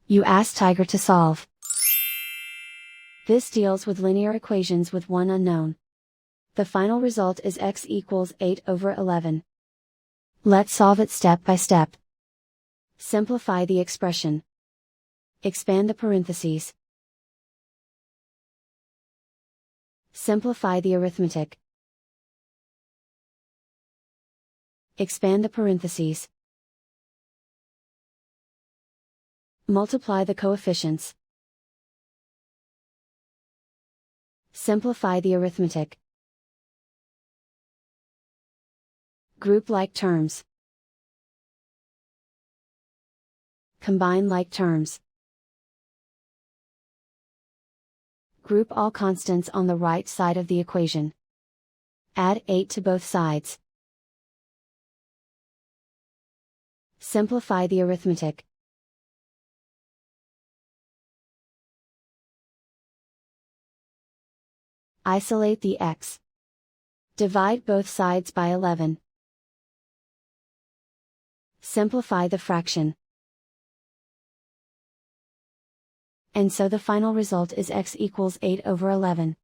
You ask Tiger to solve. This deals with linear equations with one unknown. The final result is x equals 8/11. Let's solve it step by step. Simplify the expression. Expand the parentheses. Simplify the arithmetic. Expand the parentheses. Multiply the coefficients. Simplify the arithmetic. Group like terms. Combine like terms. Group all constants on the right side of the equation. Add 8 to both sides. Simplify the arithmetic. Isolate the x. Divide both sides by 11. Simplify the fraction. And so the final result is x equals 8/11.